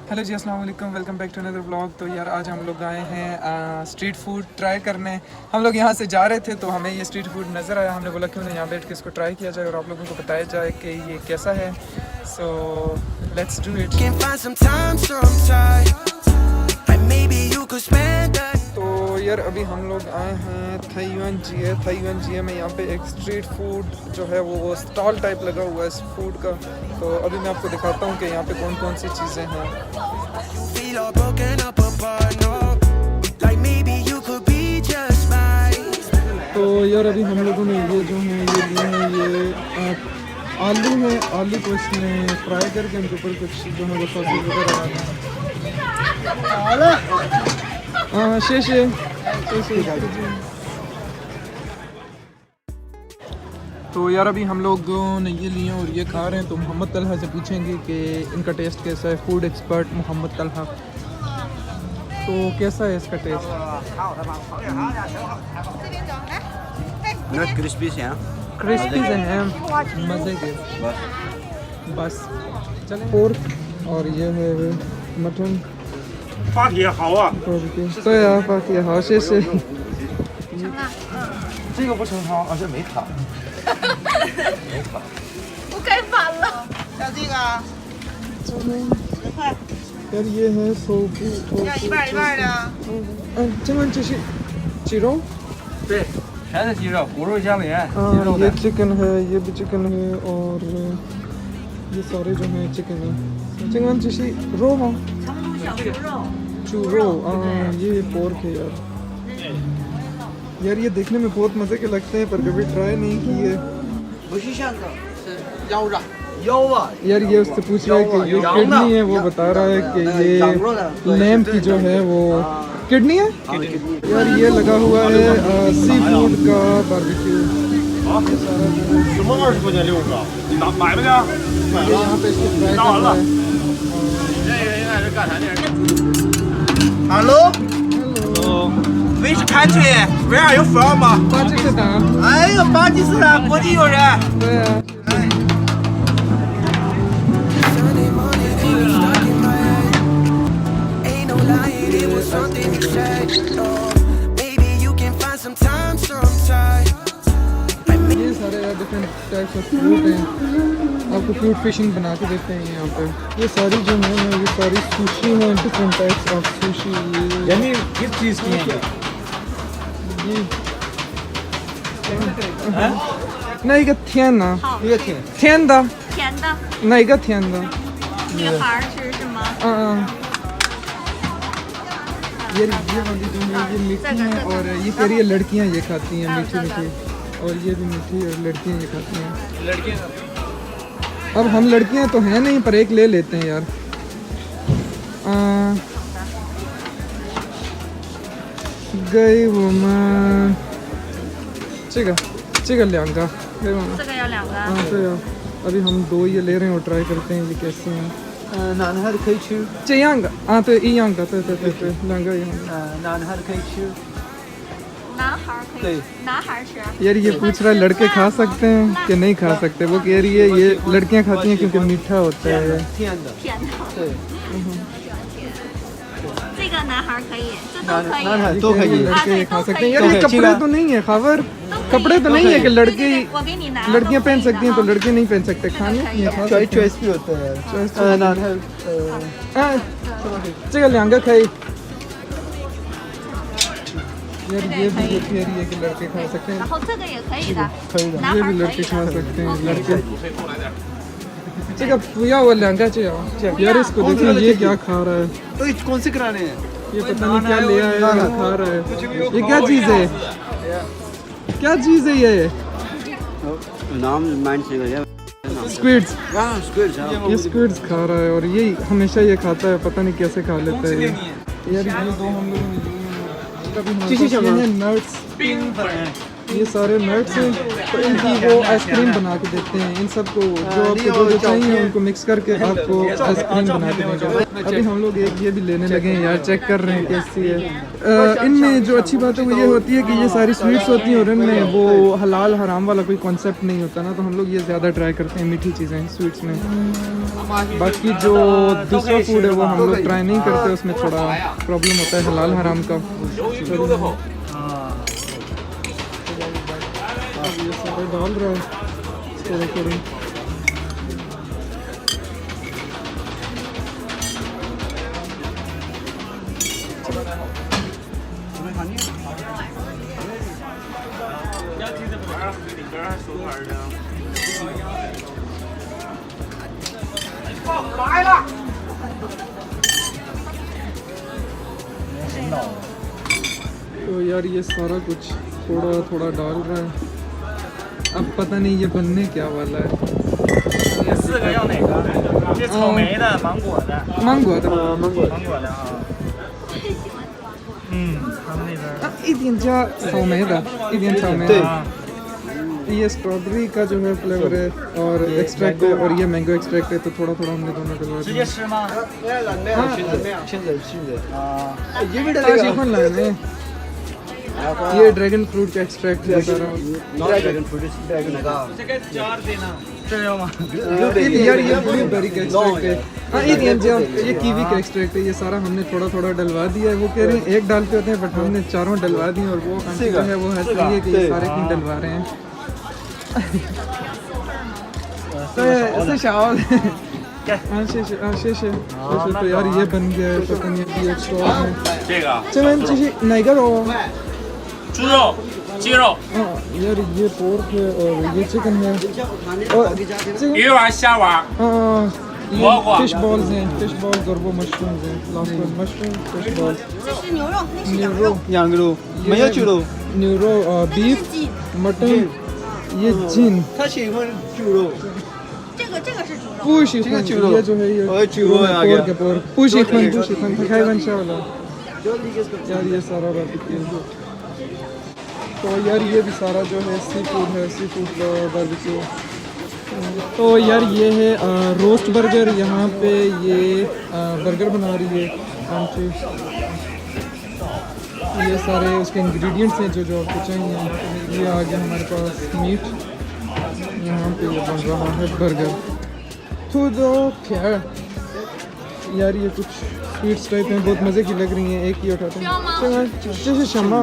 Hello जी, अस्सलाम वालेकुम, welcome back to another vlog. तो यार आज हम लोग आए हैं स्ट्रीट फूड ट्राई करने। हम लोग यहाँ से जा रहे थे तो हमें ये स्ट्रीट फूड नज़र आया। हमने बोला क्यों ना यहाँ बैठ के इसको ट्राई किया जाए और आप लोगों को बताया जाए कि ये कैसा है। So let's do it. तो यार अभी हम लोग आए हैं थाईवान जिया में। यहाँ पे एक स्ट्रीट फूड जो है वो स्टॉल टाइप लगा हुआ है इस फूड का। तो अभी मैं आपको दिखाता हूँ कि यहाँ पे कौन कौन सी चीज़ें हैं। तो यार अभी हम लोगों ने ये जो है ये लिए हैं, ये आलू है। आलू को इसमें फ्राई करके उनके ऊपर कुछ जो है वो सॉसेज वगैरह डालना। हाँ शेषे तो यार अभी हम लोगों ने ये लिए और ये खा रहे हैं। तो मोहम्मद तलहा से पूछेंगे कि इनका टेस्ट कैसा है। फूड एक्सपर्ट मोहम्मद तलहा, तो कैसा है इसका टेस्ट? क्रिस्पी से हैं, क्रिस्पी से हैं, मज़े के बस चलें। पोर्क और ये है मटन। 发帖好啊！对啊，发帖好，谢谢。这个不成汤，而且没汤。没汤。我该反了。要这个10块， यार ये है सोपू। 要一半一半的。这个这是鸡肉？对，全是鸡肉，骨肉相连。鸡肉 ये 的。 चिकन है, ये भी चिकन है और ये सारे जो हैं चिकन है। चिकन जैसे रो हो 成都小猪肉。 चूरो। ये पोर्क है यार। यार ये देखने में बहुत मज़े के लगते हैं पर कभी ट्राई नहीं किए। 不是像的，是腰子。腰啊！ यार ये उससे पूछ रहा है कि ये किडनी है, वो बता रहा है कि ये लैम्प की जो है वो किडनी है। यार ये लगा हुआ है सी फूड का बारबेक्यू। 什么20块钱6个？你买没呢？买 यहाँ पे इसको फ्राई कर रहा है। 这个应该是干啥的 Hello, Hello， which country? Where are you from? 巴基斯坦。哎呦，巴基斯坦国际友人。对啊。 ये सारे डिफरेंट टाइप्स ऑफ फ्रूट हैं। आपको फ्रूट फिशिंग बना के देते हैं यहाँ पे। ये सारी जो है ये सारी सुशी हैं, डिफरेंट टाइप्स ऑफ सुशी। यानी किस चीज़ की है ये那个天呢？ये थे 甜的，甜的，哪个甜的？女孩吃是吗？ये वाली जो है ये मीठी है और ये कह रही है लड़कियाँ ये खाती हैं मीठी मीठी, और ये भी मीठी और लड़कियाँ ये खाती हैं। लड़कियाँ। अब हम लड़कियाँ तो हैं नहीं पर एक ले लेते हैं यार। गई वो मैं 这个2个，对吗？这个要2个。 हाँ तो यार अभी हम 2 ये ले रहे हैं और ट्राई करते हैं ये कैसे हैं। 男的可以吃，这样的啊，对，一样的，对，2个一样的。男的可以吃。男孩可以对，男孩吃。 यार ये पूछ रहा है लड़के खा सकते हैं कि नहीं खा सकते। वो कह रही है ये लड़कियां खाती हैं क्योंकि मीठा होता है। 甜的。甜的。对。这个男孩可以，这都可以。男孩都可以。 लड़के ये खा सकते हैं। यार तो ये है, ठीक कपड़े है। तो नहीं है खबर, 都可以 कपड़े तो नहीं है कि लड़के 我给你拿。 लड़कियां पहन सकती हैं तो लड़के नहीं पहन सकते। खाने ये खा सकते हैं। choice भी होता है। choice 男的这个2个可以。यार ये भी ये कह रही है कि लड़के खा सकते हैं। 然后这个也可以的，可以的。 男 ये 孩 भी 可 लड़के 以 खा 的。 सकते हैं लड़के। 这个不要我2个就要。यार इसको देखो ये क्या खा रहा है। तो कौन से कराने हैं? ये पता नहीं क्या ले आया है, खा रहा है। ये क्या चीज़ है? क्या चीज़ है ये? नाम माइंड से गया। स्क्विड्स। हाँ स्क्विड्स। ये स्क्विड्स खा रहा है और ये हमेशा ये खाता है, पता नहीं कैसे खा लेता है ये। यार ये दो हम लोग कभी नट्स। ये सारे नट्स हैं, तो इनकी वो आइसक्रीम बना के देते हैं। इन सबको जो आपको जो चाहिए उनको मिक्स करके आपको आइसक्रीम बना के देंगे। अभी हम लोग एक ये भी लेने लगे हैं यार, चेक कर रहे हैं कैसी है। इनमें जो अच्छी बात है वो ये होती है कि ये सारी स्वीट्स होती हैं और इनमें वो हलाल हराम वाला कोई कॉन्सेप्ट नहीं होता ना, तो हम लोग ये ज़्यादा ट्राई करते हैं मीठी चीज़ें स्वीट्स में। बाकी जो दूसरा फूड है वो हम लोग ट्राई नहीं करते, उसमें थोड़ा प्रॉब्लम होता है हलाल हराम का। ये सारे डाल रहा है थोड़े थोड़े। तो यार ये सारा कुछ थोड़ा थोड़ा डाल रहा है, अब पता नहीं ये बनने क्या वाला है। 这4个要哪个？这草莓的、芒果的、 मांगो था 芒果的啊。嗯，他们那边。一点加草莓的，一点草莓的。ये स्ट्रॉबेरी का जो है फ्लेवर है और एक्सट्रैक्ट है, और ये मैंगो एक्सट्रैक्ट है, तो थोड़ा थोड़ा हमने दोनों डलवा 直 दिया। 接吃吗？ ये भी ताजी कौन लाए हैं? ये ड्रैगन फ्रूट का एक्सट्रैक्ट है सारा। ड्रैगन फ्रूट ड्रैगन का 这个要吗？ यार ये ब्लूबेरी का एक्सट्रैक्ट है। हाँ ये कीवी का एक्सट्रैक्ट है। ये सारा हमने थोड़ा थोड़ा डलवा दिया है। वो कह रहे हैं एक डालते होते हैं, बट हमने चारों डलवा दिए, और वो आंटी जो है वो हंस रही है कि ये सारे क्यों डलवा रहे हैं। तो यार ये बन गया है, पता नहीं अभी एक स्टॉक है। 这个这边这是哪个肉啊？猪肉、鸡肉、 हाँ यार ये पोर्क है और ये चिकन है और 鱼丸、虾丸。 ये फिश बॉल्स हैं, फिश बॉल्स और वो मशरूम्स हैं। Last one mushroom fish balls. 这是牛肉，那是羊肉。 羊肉没有猪肉， न्यूरो बीफ 鸡， मटन ये जिन 他喜欢猪肉。这个是猪肉。 पूशी चिकन चूरो। ये जो है ये और चूरो आ गया। पोर्क है पोर्क पूशी खन खाई बन वाला यार ये सारा बारबेक्यू। तो यार ये भी सारा जो है सी फूड है, सी फूड बारबेक्यू। तो यार ये है रोस्ट बर्गर। यहाँ पे ये बर्गर बना रही है आंटी। ये सारे उसके इंग्रेडिएंट्स हैं जो आपको चाहिए। ये आ गया हमारे पास मीट। यहाँ पे ये बन रहा है बर्गर। तो क्या यार ये कुछ स्वीट्स टाइप हैं, बहुत मज़े की लग रही हैं। एक ही उठाते हैं। जैसे शमा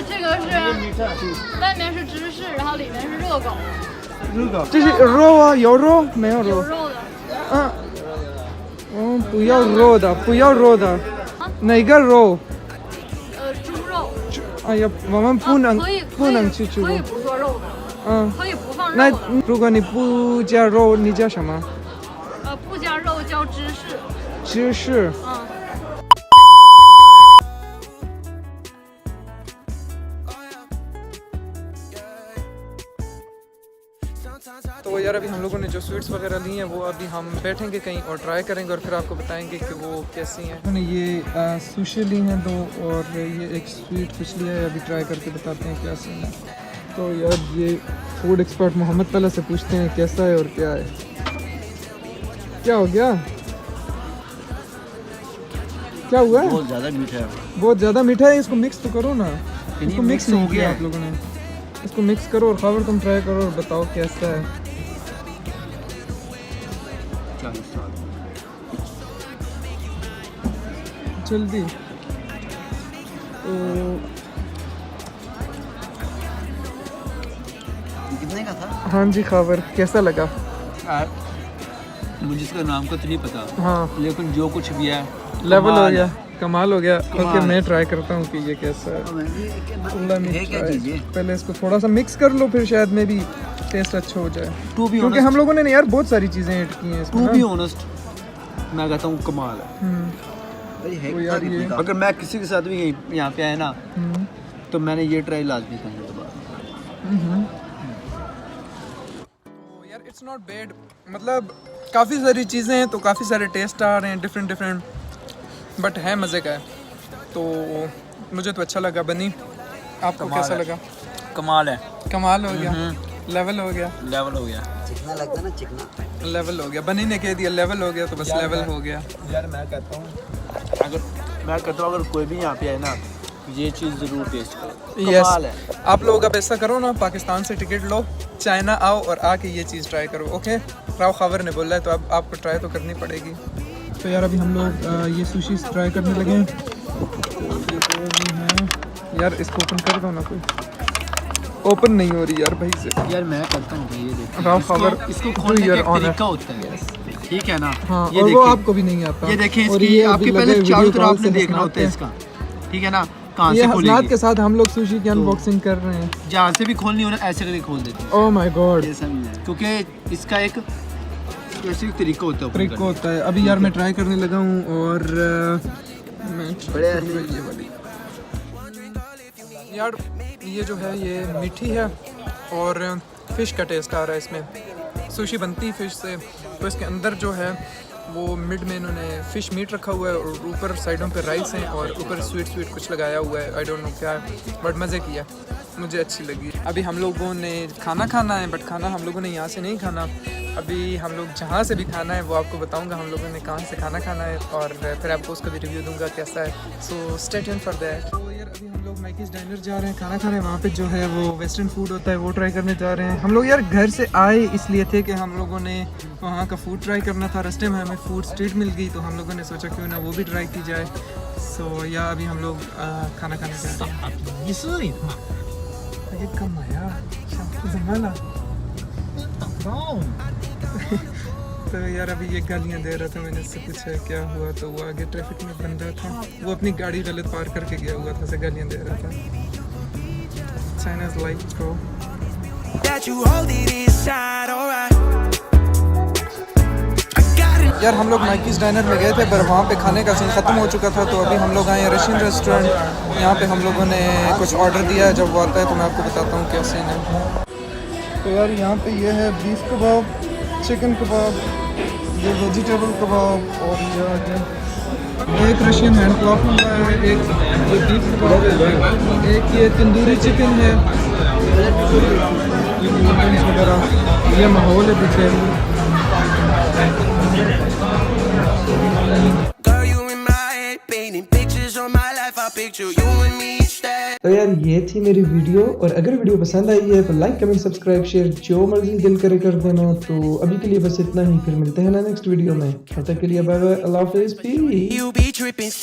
这个是外面是芝士，然后里面是热狗， जैसे रो有肉没有肉有肉的。啊不要肉的不要肉的哪个肉猪肉。哎呀我们不能可以不能吃猪肉可以不做肉的，嗯可以不放肉那的。如果你不加肉你叫什么不加肉叫芝士。芝士嗯。 तो यार अभी हम लोगों ने जो स्वीट्स वगैरह ली हैं वो अभी हम बैठेंगे कहीं और ट्राई करेंगे और फिर आपको बताएंगे कि वो कैसी हैं। हमने ये सुशी ली हैं 2 और ये एक स्वीट कुछ लिया है, अभी ट्राई करके बताते हैं क्या सीन है। तो यार ये फूड एक्सपर्ट मोहम्मद तला से पूछते हैं कैसा है और क्या है। क्या हो गया? क्या हुआ? बहुत ज़्यादा मीठा है। बहुत ज़्यादा मीठा है। इसको मिक्स तो करो ना। इसको मिक्स नहीं किया आप लोगों ने। इसको मिक्स करो और खावर तुम ट्राई करो और बताओ कैसा है। जल्दी तो कितने का था? हाँ जी खावर कैसा लगा? मुझे इसका नाम का तो नहीं पता, हाँ लेकिन जो कुछ भी है लेवल हो कमाल गया, है। कमाल हो गया। ओके कमाल। मैं ट्राई करता हूँ कि ये कैसा है। Let me है क्या try. चीज़ है? पहले इसको थोड़ा सा मिक्स कर लो, फिर शायद में भी टेस्ट अच्छा हो जाए। टू बी क्योंकि हम लोगों ने यार बहुत सारी चीज़ें ऐड की हैं इसमें टू ना। बी ऑनेस्ट मैं कहता हूँ कमाल है। तो यार ये अगर मैं किसी के साथ भी यहाँ पे आया ना तो मैंने ये ट्राई लाजमी करना है। तो यार इट्स नॉट बैड, मतलब काफ़ी सारी चीज़ें हैं तो काफ़ी सारे टेस्ट आ रहे हैं डिफरेंट, बट है मज़े का है। तो मुझे तो अच्छा लगा। बनी आपको कैसा लगा? कमाल है, कमाल हो गया, लेवल हो गया, लेवल हो गया। चिकना लगता ना, चिकना। लेवल हो गया, बनी ने कह दिया लेवल हो गया तो बस लेवल हो गया। यार मैं कहता हूँ अगर कोई भी यहाँ पे आए ना, ये चीज़ ज़रूर टेस्ट करो, यस, कमाल है। आप लोग अब ऐसा करो ना, पाकिस्तान से टिकट लो, चाइना आओ और आके ये चीज़ ट्राई करो। ओके, राव खबर ने बोला है तो अब आपको ट्राई तो करनी पड़ेगी। तो यार अभी हम लोग ये सुशी ट्राई करने लगे हैं। तो ये जो है यार, इसको ओपन कर दो ना, कोई ओपन नहीं हो रही यार भाई से। यार मैं करता हूँ, ये देखो, राव खबर इसको खोलने का यार एक तरीका होता है, ठीक है ना। हाँ, ये और वो देखिए, आपको भी नहीं आता। ये देखें, और इसकी ये आपके अभी पहले लगे चारों वीडियो तरफ कॉल आपने से देखना होता है हंसनाते इसका, ठीक है ना। कहाँ ये से हसनात खोलेंगे, के साथ हम लोग सुशी की अनबॉक्सिंग कर रहे हैं। जहाँ से भी खोलनी हो ना ऐसे करके खोल देते हैं, ओह माय गॉड, ऐसा भी है, क्योंकि इसका एक स्पेसिफिक तरीका होता है। ट्रिक होता है। अभी यार मैं ट्राई करने लगा हूँ और मैं ये वाली यार, ये जो है ये मीठी है और फ़िश का टेस्ट आ रहा है इसमें। सुशी बनती फ़िश से, तो इसके अंदर जो है वो मिड में इन्होंने फ़िश मीट रखा हुआ है और ऊपर साइडों पे राइस हैं और ऊपर स्वीट कुछ लगाया हुआ है, आई डोंट नो क्या है, बट मज़े किया, मुझे अच्छी लगी। अभी हम लोगों ने खाना खाना है, बट खाना हम लोगों ने यहाँ से नहीं खाना। अभी हम लोग जहाँ से भी खाना है वो आपको बताऊँगा हम लोगों ने कहाँ से खाना खाना है, और फिर आपको उसका भी रिव्यू दूँगा कैसा है। So stay tuned for that. तो यार अभी हम लोग मैकीज़ डाइनर जा रहे हैं खाना खाने। वहाँ पे जो है वो वेस्टर्न फूड होता है वो ट्राई करने जा रहे हैं हम लोग। यार घर से आए इसलिए थे कि हम लोगों ने वहाँ का फूड ट्राई करना था। रास्ते में हमें फूड स्ट्रीट मिल गई तो हम लोगों ने सोचा क्यों ना वो भी ट्राई की जाए। सो या अभी हम लोग खाना खाने जा रहे हैं। ये कम आया ज़माना। तो यार अभी ये गालियाँ दे रहा था, मैंने उससे पूछा क्या हुआ, तो वो आगे ट्रैफिक में बंदा था, वो अपनी गाड़ी गलत पार करके गया हुआ था, से गालियाँ दे रहा था। China's like bro. यार हम लोग मैकीज़ डाइनर में गए थे पर वहाँ पे खाने का सीन ख़त्म हो चुका था, तो अभी हम लोग आए हैं रशियन रेस्टोरेंट। यहाँ पे हम लोगों ने कुछ ऑर्डर दिया है, जब वो आता है तो मैं आपको बताता हूँ क्या सीन है। तो यार यहाँ पे ये है बीफ कबाब, चिकन कबाब, ये वेजिटेबल कबाब, और ये एक रशियन हैंड क्लॉक है, एक ये बीफ कबाब है, एक ये तंदूरी चिकन है, ये नूडल्स वगैरह, ये माहौल है पीछे। तो यार ये थी मेरी वीडियो, और अगर वीडियो पसंद आई है तो लाइक कमेंट सब्सक्राइब शेयर जो मर्जी दिल करे कर देना। तो अभी के लिए बस इतना ही, फिर मिलते हैं ना नेक्स्ट वीडियो में। तब तक के लिए बाय बाय, अल्लाह हाफिज़, पीस।